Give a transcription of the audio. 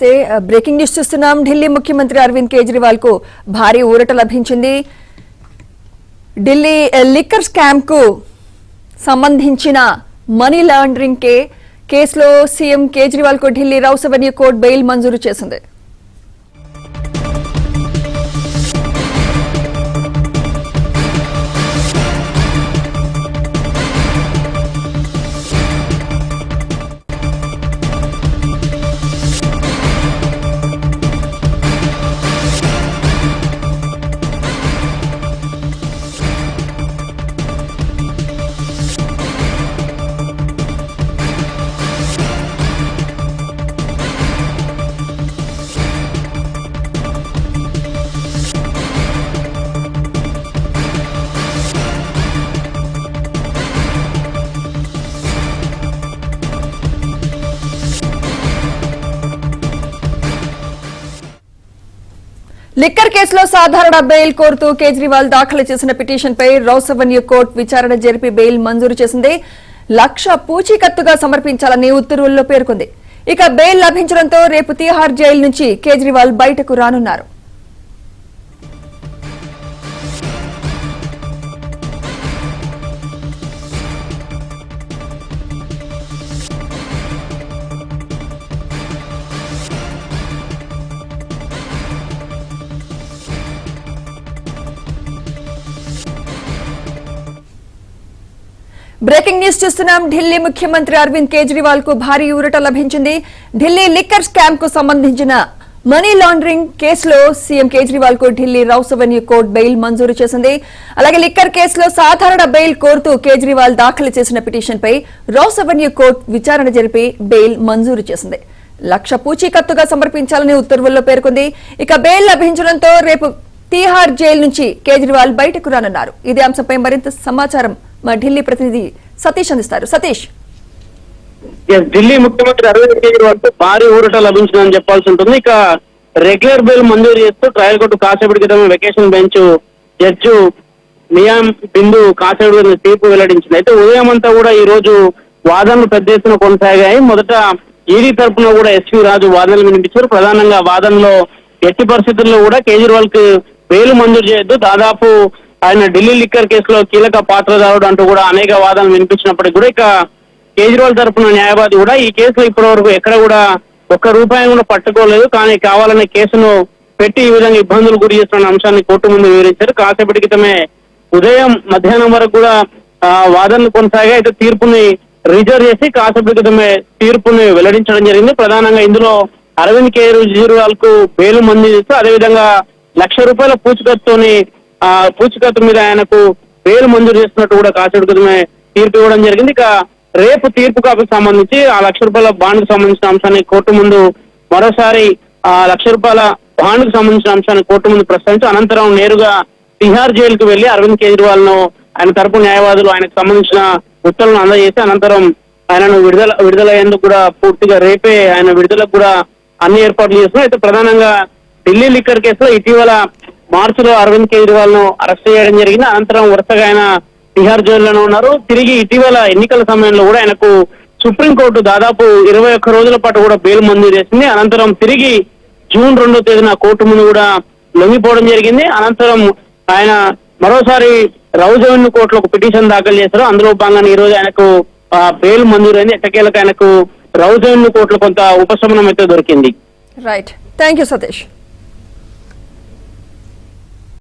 Breaking news చూస్తున్నాం. ఢిల్లీ ముఖ్యమంత్రి అరవింద్ కేజ్రీవాల్ కు భారీ ఊరట లభించింది. ఢిల్లీ లిక్కర్ స్కామ్ కు సంబంధించిన మనీ లాండరింగ్ కేసులో సీఎం కేజ్రీవాల్ కు Delhi rows avenue court bail మంజూరు చేసింది. లిక్కర్ కేసులో సాధారణ బెయిల్ కోరుతూ కేజ్రీవాల్ దాఖలు చేసిన పిటిషన్ పై రౌస్ అవెన్యూ కోర్టు విచారణ జరిపి బెయిల్ మంజూరు చేసింది. 1,00,000 పూచీకత్తుగా సమర్పించాలని ఉత్తర్వుల్లో పేర్కొంది. ఇక బెయిల్ లభించడంతో రేపు తిహార్ జైలు నుంచి కేజ్రీవాల్ బయటకు రానున్నారు. బ్రేకింగ్ న్యూస్ చూస్తున్నాం. ఢిల్లీ ముఖ్యమంత్రి అరవింద్ కేజ్రీవాల్ కు భారీ ఊరట లభించింది. ఢిల్లీ లిక్కర్ స్కామ్ కు సంబంధించిన మనీ లాండరింగ్ కేసులో సీఎం కేజ్రీవాల్ కు Delhi rows avenue court bail మంజూరు చేసింది. అలాగే లిక్కర్ కేసులో సాధారణ బెయిల్ కోరుతూ కేజ్రీవాల్ దాఖలు చేసిన పిటిషన్ పై రౌస్ అవెన్యూ కోర్టు విచారణ జరిపి బెయిల్ మంజూరు చేసింది. 1,00,000 పూచీకత్తుగా సమర్పించాలని ఉత్తర్వుల్లో పేర్కొంది. ఇక బెయిల్ లభించడంతో రేపు తిహార్ జైలు నుంచి కేజ్రీవాల్ బయటకు రానున్నారు. ఇదే అంశంపై మరింత సమాచారం మా ఢిల్లీ ప్రతినిధి సతీష్ అందిస్తారు. సతీష్, ఢిల్లీ ముఖ్యమంత్రి అరవింద్ కేజ్రీవాల్ కు భారీ ఊరట లభించిందని చెప్పాల్సి ఉంటుంది. ఇక రెగ్యులర్ బెయిల్ మంజూరు చేస్తూ ట్రయల్ కోర్టు కాసేపటి క్రితం వెకేషన్ బెంచ్ జడ్జి మియాం బిందు కాసేపటి తీర్పు వెల్లడించింది. అయితే ఉదయం అంతా కూడా ఈ రోజు వాదనలు పెద్ద ఎత్తున కొనసాగాయి. మొదట ఈడీ తరఫున కూడా ఎస్వి రాజు వాదనలు వినిపించారు. ప్రధానంగా వాదనలో ఎట్టి పరిస్థితుల్లో కూడా కేజ్రీవాల్ కు బెయిల్ మంజూరు చేయొద్దు, దాదాపు ఆయన ఢిల్లీ లిక్కర్ కేసులో కీలక పాత్రదారుడు అంటూ కూడా అనేక వాదనలు వినిపించినప్పటికీ కూడా ఇక కేజ్రీవాల్ తరఫున న్యాయవాది కూడా ఈ కేసులో ఇప్పటి వరకు ఎక్కడ కూడా ₹1 కూడా పట్టుకోలేదు, కానీ కావాలనే కేసును పెట్టి ఈ విధంగా ఇబ్బందులు గురి చేస్తున్న అంశాన్ని కోర్టు ముందు వివరించారు. కాసేపటి క్రితమే ఉదయం మధ్యాహ్నం వరకు కూడా వాదనలు కొనసాగా అయితే తీర్పుని రిజర్వ్ చేసి కాసేపటి క్రితమే తీర్పుని వెల్లడించడం జరిగింది. ప్రధానంగా ఇందులో అరవింద్ కేజ్రీవాల్ కు బెయిల్ మంజూరు చేస్తూ అదేవిధంగా ₹1,00,000 పూచీకత్తు మీద ఆయనకు బెయిల్ మంజూరు చేస్తున్నట్టు కూడా కాసేపటి క్రితమే తీర్పు ఇవ్వడం జరిగింది. ఇక రేపు తీర్పు కాపీకి సంబంధించి ఆ ₹1,00,000 బాండ్ కు సంబంధించిన అంశాన్ని కోర్టు ముందు మరోసారి ₹1,00,000 బాండ్ కు సంబంధించిన అంశాన్ని కోర్టు ముందు ప్రస్తావించి అనంతరం నేరుగా తిహార్ జైలుకు వెళ్లి అరవింద్ కేజ్రీవాల్ ను ఆయన తరపు న్యాయవాదులు ఆయనకు సంబంధించిన ఉత్తర్వులను అందజేసి అనంతరం ఆయనను విడుదలయ్యేందుకు కూడా పూర్తిగా రేపే ఆయన విడుదలకు కూడా అన్ని ఏర్పాట్లు చేస్తున్నారు. అయితే ప్రధానంగా ఢిల్లీ లిక్కర్ కేసులో ఇటీవల మార్చిలో అరవింద్ కేజ్రీవాల్ ను అరెస్ట్ చేయడం జరిగింది. అనంతరం వరుసగా ఆయన తిహార్ జైల్లోనే ఉన్నారు. తిరిగి ఇటీవల ఎన్నికల సమయంలో కూడా ఆయనకు సుప్రీంకోర్టు దాదాపు 21 రోజుల పాటు కూడా బెయిల్ మంజూరు చేసింది. అనంతరం తిరిగి జూన్ 2వ తేదీన కోర్టు ముందు కూడా లొంగిపోవడం జరిగింది. అనంతరం ఆయన మరోసారి రౌస్ అవెన్యూ కోర్టులో ఒక పిటిషన్ దాఖలు చేశారు. అందులో భాగంగా ఈ రోజు ఆయనకు బెయిల్ మంజూరైంది. ఎట్టకేలకు ఆయనకు రౌస్ అవెన్యూ కోర్టులో కొంత ఉపశమనం అయితే దొరికింది. Right, thank you Satish.